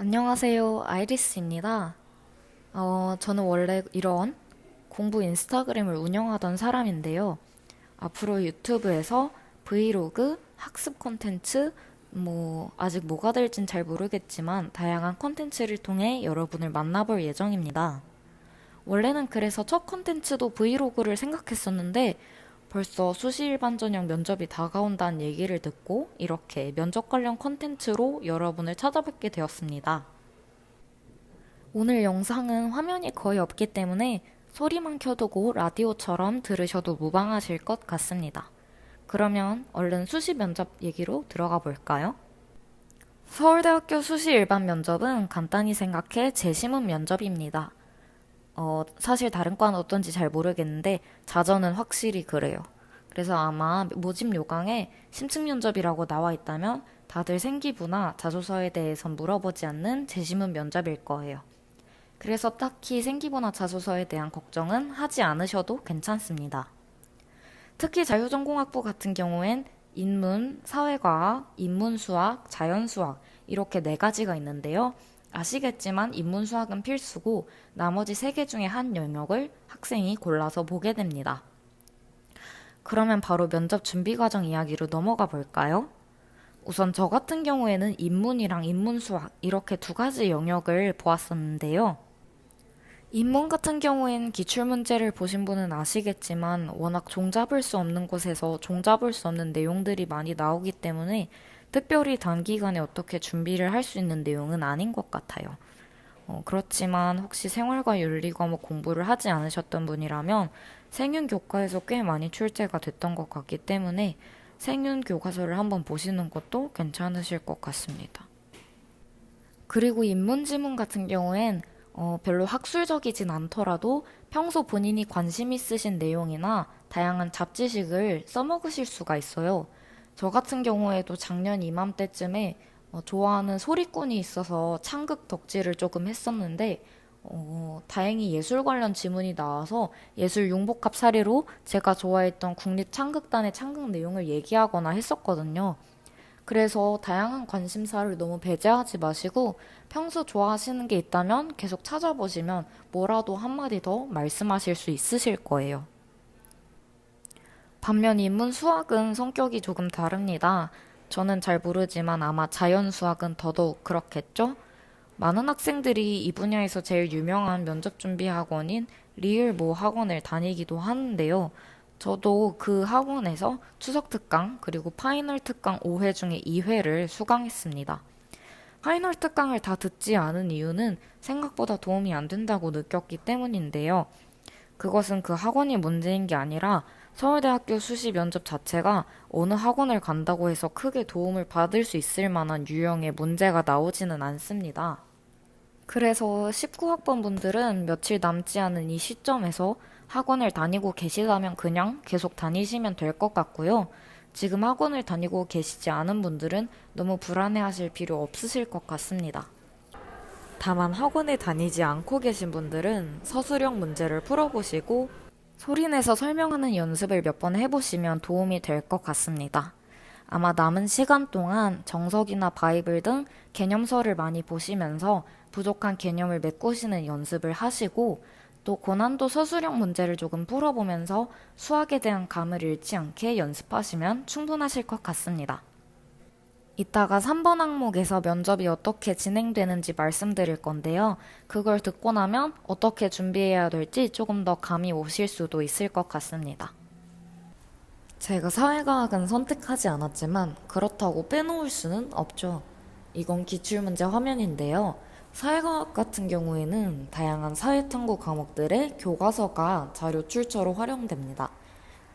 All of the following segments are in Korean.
안녕하세요. 아이리스입니다. 저는 원래 이런 공부 인스타그램을 운영하던 사람인데요. 앞으로 유튜브에서 브이로그, 학습 콘텐츠, 아직 뭐가 될진 잘 모르겠지만 다양한 콘텐츠를 통해 여러분을 만나볼 예정입니다. 원래는 그래서 첫 콘텐츠도 브이로그를 생각했었는데 벌써 수시일반 전형 면접이 다가온다는 얘기를 듣고 이렇게 면접 관련 콘텐츠로 여러분을 찾아뵙게 되었습니다. 오늘 영상은 화면이 거의 없기 때문에 소리만 켜두고 라디오처럼 들으셔도 무방하실 것 같습니다. 그러면 얼른 수시 면접 얘기로 들어가 볼까요? 서울대학교 수시 일반 면접은 간단히 생각해 재심은 면접입니다. 사실 다른 과는 어떤지 잘 모르겠는데 자전은 확실히 그래요. 그래서 아마 모집 요강에 심층 면접이라고 나와 있다면 다들 생기부나 자소서에 대해선 물어보지 않는 재심은 면접일 거예요. 그래서 딱히 생기부나 자소서에 대한 걱정은 하지 않으셔도 괜찮습니다. 특히 자유전공학부 같은 경우엔 인문, 사회과학, 인문수학, 자연수학 이렇게 네 가지가 있는데요. 아시겠지만 인문수학은 필수고 나머지 세 개 중에 한 영역을 학생이 골라서 보게 됩니다. 그러면 바로 면접 준비 과정 이야기로 넘어가 볼까요? 우선 저 같은 경우에는 인문이랑 인문수학 이렇게 두 가지 영역을 보았었는데요. 인문 같은 경우엔 기출문제를 보신 분은 아시겠지만 워낙 종잡을 수 없는 곳에서 종잡을 수 없는 내용들이 많이 나오기 때문에 특별히 단기간에 어떻게 준비를 할 수 있는 내용은 아닌 것 같아요. 그렇지만 혹시 생활과 윤리 과목 공부를 하지 않으셨던 분이라면 생윤 교과에서 꽤 많이 출제가 됐던 것 같기 때문에 생윤 교과서를 한번 보시는 것도 괜찮으실 것 같습니다. 그리고 인문지문 같은 경우엔 별로 학술적이진 않더라도 평소 본인이 관심 있으신 내용이나 다양한 잡지식을 써먹으실 수가 있어요. 저 같은 경우에도 작년 이맘때쯤에 좋아하는 소리꾼이 있어서 창극 덕질을 조금 했었는데 다행히 예술 관련 지문이 나와서 예술 융복합 사례로 제가 좋아했던 국립창극단의 창극 내용을 얘기하거나 했었거든요. 그래서 다양한 관심사를 너무 배제하지 마시고 평소 좋아하시는 게 있다면 계속 찾아보시면 뭐라도 한마디 더 말씀하실 수 있으실 거예요. 반면 인문 수학은 성격이 조금 다릅니다. 저는 잘 모르지만 아마 자연 수학은 더더욱 그렇겠죠? 많은 학생들이 이 분야에서 제일 유명한 면접 준비 학원인 리을 모 학원을 다니기도 하는데요. 저도 그 학원에서 추석 특강 그리고 파이널 특강 5회 중에 2회를 수강했습니다. 파이널 특강을 다 듣지 않은 이유는 생각보다 도움이 안 된다고 느꼈기 때문인데요. 그것은 그 학원이 문제인 게 아니라 서울대학교 수시 면접 자체가 어느 학원을 간다고 해서 크게 도움을 받을 수 있을 만한 유형의 문제가 나오지는 않습니다. 그래서 19학번 분들은 며칠 남지 않은 이 시점에서 학원을 다니고 계시다면 그냥 계속 다니시면 될 것 같고요. 지금 학원을 다니고 계시지 않은 분들은 너무 불안해하실 필요 없으실 것 같습니다. 다만 학원에 다니지 않고 계신 분들은 서술형 문제를 풀어보시고 소리내서 설명하는 연습을 몇 번 해보시면 도움이 될 것 같습니다. 아마 남은 시간 동안 정석이나 바이블 등 개념서를 많이 보시면서 부족한 개념을 메꾸시는 연습을 하시고 또 고난도 서술형 문제를 조금 풀어보면서 수학에 대한 감을 잃지 않게 연습하시면 충분하실 것 같습니다. 이따가 3번 항목에서 면접이 어떻게 진행되는지 말씀드릴 건데요. 그걸 듣고 나면 어떻게 준비해야 될지 조금 더 감이 오실 수도 있을 것 같습니다. 제가 사회과학은 선택하지 않았지만 그렇다고 빼놓을 수는 없죠. 이건 기출문제 화면인데요. 사회과학 같은 경우에는 다양한 사회탐구 과목들의 교과서가 자료 출처로 활용됩니다.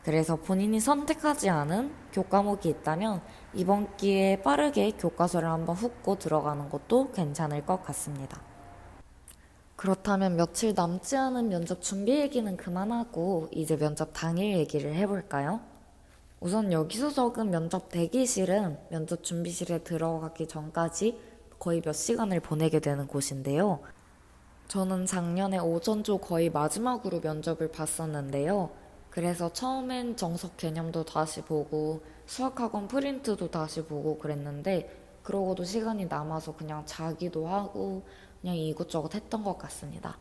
그래서 본인이 선택하지 않은 교과목이 있다면 이번 기회에 빠르게 교과서를 한번 훑고 들어가는 것도 괜찮을 것 같습니다. 그렇다면 며칠 남지 않은 면접 준비 얘기는 그만하고 이제 면접 당일 얘기를 해볼까요? 우선 여기서 적은 면접 대기실은 면접 준비실에 들어가기 전까지 거의 몇 시간을 보내게 되는 곳인데요. 저는 작년에 오전조 거의 마지막으로 면접을 봤었는데요. 그래서 처음엔 정석 개념도 다시 보고 수학학원 프린트도 다시 보고 그랬는데 그러고도 시간이 남아서 그냥 자기도 하고 그냥 이것저것 했던 것 같습니다.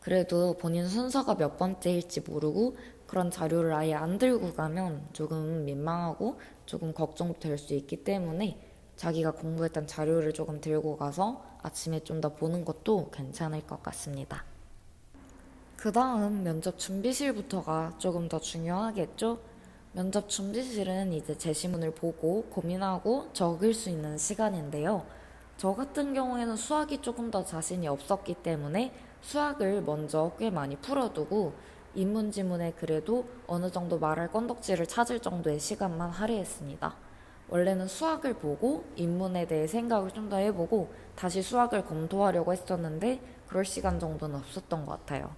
그래도 본인 순서가 몇 번째일지 모르고 그런 자료를 아예 안 들고 가면 조금 민망하고 조금 걱정될 수 있기 때문에 자기가 공부했던 자료를 조금 들고 가서 아침에 좀 더 보는 것도 괜찮을 것 같습니다. 그 다음 면접 준비실부터가 조금 더 중요하겠죠? 면접 준비실은 이제 제시문을 보고 고민하고 적을 수 있는 시간인데요. 저 같은 경우에는 수학이 조금 더 자신이 없었기 때문에 수학을 먼저 꽤 많이 풀어두고 인문지문에 그래도 어느 정도 말할 건덕지를 찾을 정도의 시간만 할애했습니다. 원래는 수학을 보고 인문에 대해 생각을 좀 더 해보고 다시 수학을 검토하려고 했었는데 그럴 시간 정도는 없었던 것 같아요.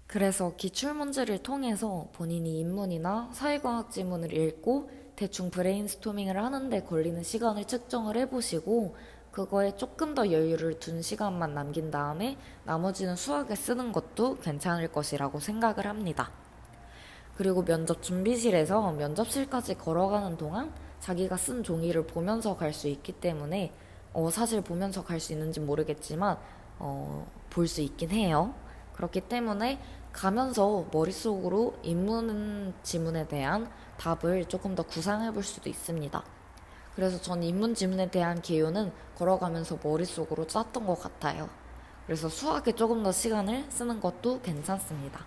그래서 기출문제를 통해서 본인이 인문이나 사회과학 지문을 읽고 대충 브레인스토밍을 하는데 걸리는 시간을 측정을 해보시고 그거에 조금 더 여유를 둔 시간만 남긴 다음에 나머지는 수학에 쓰는 것도 괜찮을 것이라고 생각을 합니다. 그리고 면접 준비실에서 면접실까지 걸어가는 동안 자기가 쓴 종이를 보면서 갈 수 있기 때문에 사실 보면서 갈 수 있는지 모르겠지만 볼 수 있긴 해요. 그렇기 때문에 가면서 머릿속으로 인문 지문에 대한 답을 조금 더 구상해 볼 수도 있습니다. 그래서 전 인문 지문에 대한 개요는 걸어가면서 머릿속으로 짰던 것 같아요. 그래서 수학에 조금 더 시간을 쓰는 것도 괜찮습니다.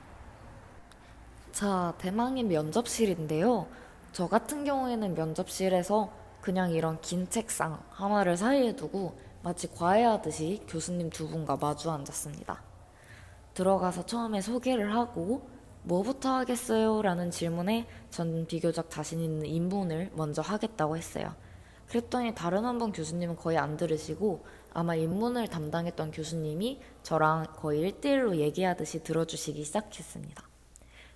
자, 대망의 면접실인데요. 저 같은 경우에는 면접실에서 그냥 이런 긴 책상 하나를 사이에 두고 마치 과외하듯이 교수님 두 분과 마주 앉았습니다. 들어가서 처음에 소개를 하고 뭐부터 하겠어요? 라는 질문에 전 비교적 자신 있는 인문을 먼저 하겠다고 했어요. 그랬더니 다른 한 분 교수님은 거의 안 들으시고 아마 인문을 담당했던 교수님이 저랑 거의 1대1로 얘기하듯이 들어주시기 시작했습니다.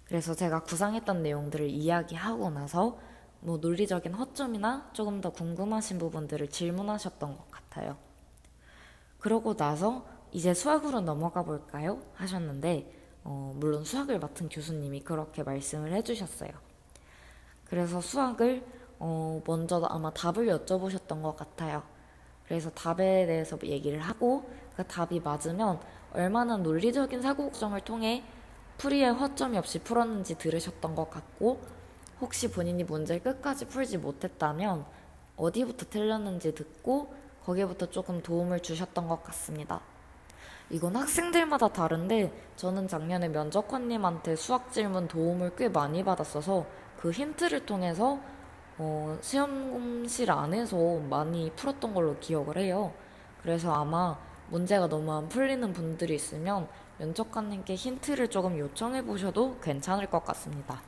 그래서 제가 구상했던 내용들을 이야기하고 나서 뭐 논리적인 허점이나 조금 더 궁금하신 부분들을 질문하셨던 것 같아요. 그러고 나서 이제 수학으로 넘어가 볼까요? 하셨는데 물론 수학을 맡은 교수님이 그렇게 말씀을 해주셨어요. 그래서 수학을 먼저 아마 답을 여쭤보셨던 것 같아요. 그래서 답에 대해서 얘기를 하고 그 답이 맞으면 얼마나 논리적인 사고 구성을 통해 풀이에 허점이 없이 풀었는지 들으셨던 것 같고 혹시 본인이 문제를 끝까지 풀지 못했다면 어디부터 틀렸는지 듣고 거기부터 조금 도움을 주셨던 것 같습니다. 이건 학생들마다 다른데 저는 작년에 면접관님한테 수학 질문 도움을 꽤 많이 받았어서 그 힌트를 통해서 시험실 안에서 많이 풀었던 걸로 기억을 해요. 그래서 아마 문제가 너무 안 풀리는 분들이 있으면 면접관님께 힌트를 조금 요청해 보셔도 괜찮을 것 같습니다.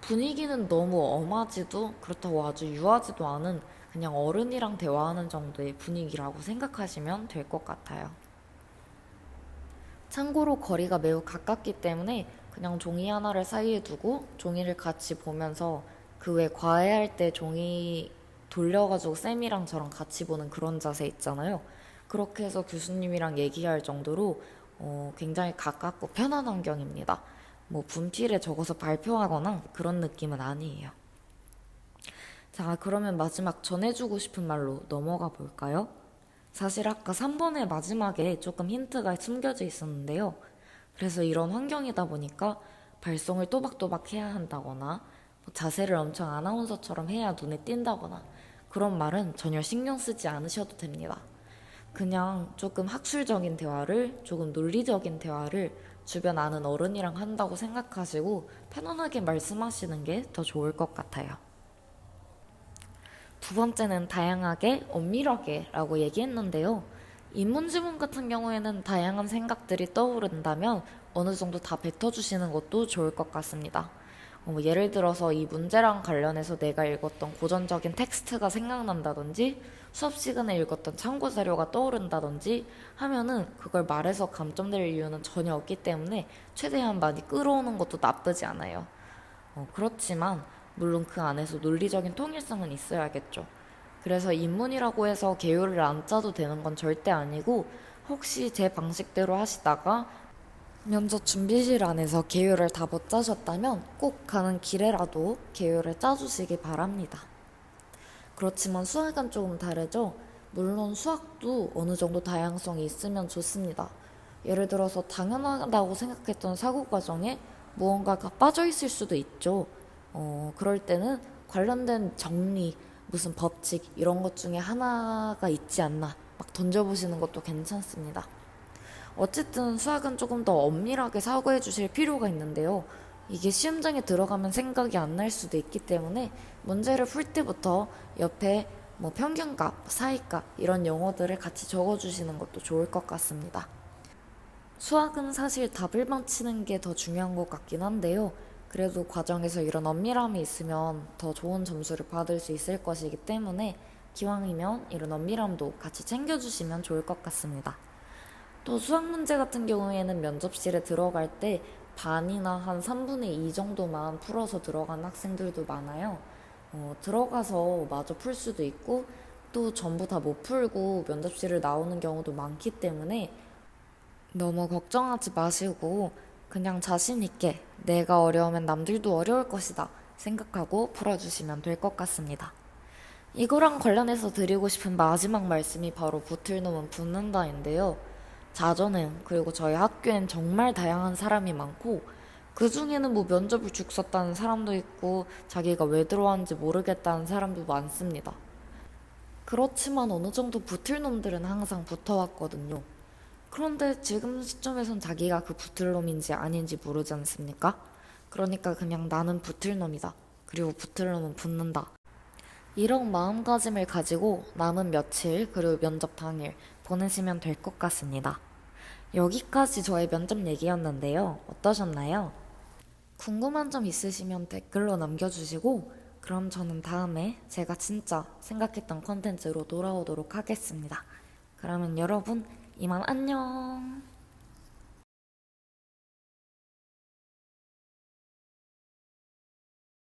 분위기는 너무 엄하지도 그렇다고 아주 유하지도 않은 그냥 어른이랑 대화하는 정도의 분위기라고 생각하시면 될 것 같아요. 참고로 거리가 매우 가깝기 때문에 그냥 종이 하나를 사이에 두고 종이를 같이 보면서 그 외 과외할 때 종이 돌려가지고 쌤이랑 저랑 같이 보는 그런 자세 있잖아요. 그렇게 해서 교수님이랑 얘기할 정도로 굉장히 가깝고 편한 환경입니다. 뭐 분필에 적어서 발표하거나 그런 느낌은 아니에요. 자, 그러면 마지막 전해주고 싶은 말로 넘어가 볼까요? 사실 아까 3번의 마지막에 조금 힌트가 숨겨져 있었는데요. 그래서 이런 환경이다 보니까 발성을 또박또박 해야 한다거나 자세를 엄청 아나운서처럼 해야 눈에 띈다거나 그런 말은 전혀 신경 쓰지 않으셔도 됩니다. 그냥 조금 학술적인 대화를, 조금 논리적인 대화를 주변 아는 어른이랑 한다고 생각하시고 편안하게 말씀하시는 게 더 좋을 것 같아요. 두 번째는 다양하게, 엄밀하게 라고 얘기했는데요. 인문지문 같은 경우에는 다양한 생각들이 떠오른다면 어느 정도 다 뱉어주시는 것도 좋을 것 같습니다. 예를 들어서 이 문제랑 관련해서 내가 읽었던 고전적인 텍스트가 생각난다든지 수업 시간에 읽었던 참고 자료가 떠오른다든지 하면은 그걸 말해서 감점될 이유는 전혀 없기 때문에 최대한 많이 끌어오는 것도 나쁘지 않아요. 그렇지만 물론 그 안에서 논리적인 통일성은 있어야겠죠. 그래서 인문이라고 해서 계율을 안 짜도 되는 건 절대 아니고 혹시 제 방식대로 하시다가 면접 준비실 안에서 계율을 다 못 짜셨다면 꼭 가는 길에라도 계율을 짜주시기 바랍니다. 그렇지만 수학은 조금 다르죠? 물론 수학도 어느 정도 다양성이 있으면 좋습니다. 예를 들어서 당연하다고 생각했던 사고 과정에 무언가가 빠져 있을 수도 있죠. 그럴 때는 관련된 정리, 무슨 법칙 이런 것 중에 하나가 있지 않나 막 던져보시는 것도 괜찮습니다. 어쨌든 수학은 조금 더 엄밀하게 사고해 주실 필요가 있는데요. 이게 시험장에 들어가면 생각이 안 날 수도 있기 때문에 문제를 풀 때부터 옆에 뭐 평균값, 사이값 이런 용어들을 같이 적어주시는 것도 좋을 것 같습니다. 수학은 사실 답을 맞히는 게 더 중요한 것 같긴 한데요. 그래도 과정에서 이런 엄밀함이 있으면 더 좋은 점수를 받을 수 있을 것이기 때문에 기왕이면 이런 엄밀함도 같이 챙겨주시면 좋을 것 같습니다. 또 수학 문제 같은 경우에는 면접실에 들어갈 때 반이나 한 3분의 2 정도만 풀어서 들어간 학생들도 많아요. 들어가서 마저 풀 수도 있고 또 전부 다 못 풀고 면접실을 나오는 경우도 많기 때문에 너무 걱정하지 마시고 그냥 자신 있게 내가 어려우면 남들도 어려울 것이다 생각하고 풀어주시면 될 것 같습니다. 이거랑 관련해서 드리고 싶은 마지막 말씀이 바로 붙을 놈은 붙는다인데요. 자전은 그리고 저희 학교엔 정말 다양한 사람이 많고 그 중에는 뭐 면접을 죽 썼다는 사람도 있고 자기가 왜 들어왔는지 모르겠다는 사람도 많습니다. 그렇지만 어느 정도 붙을 놈들은 항상 붙어왔거든요. 그런데 지금 시점에선 자기가 그 붙을 놈인지 아닌지 모르지 않습니까? 그러니까 그냥 나는 붙을 놈이다. 그리고 붙을 놈은 붙는다. 이런 마음가짐을 가지고 남은 며칠 그리고 면접 당일 보내시면 될 것 같습니다. 여기까지 저의 면접 얘기였는데요. 어떠셨나요? 궁금한 점 있으시면 댓글로 남겨주시고 그럼 저는 다음에 제가 진짜 생각했던 컨텐츠로 돌아오도록 하겠습니다. 그러면 여러분 이만 안녕.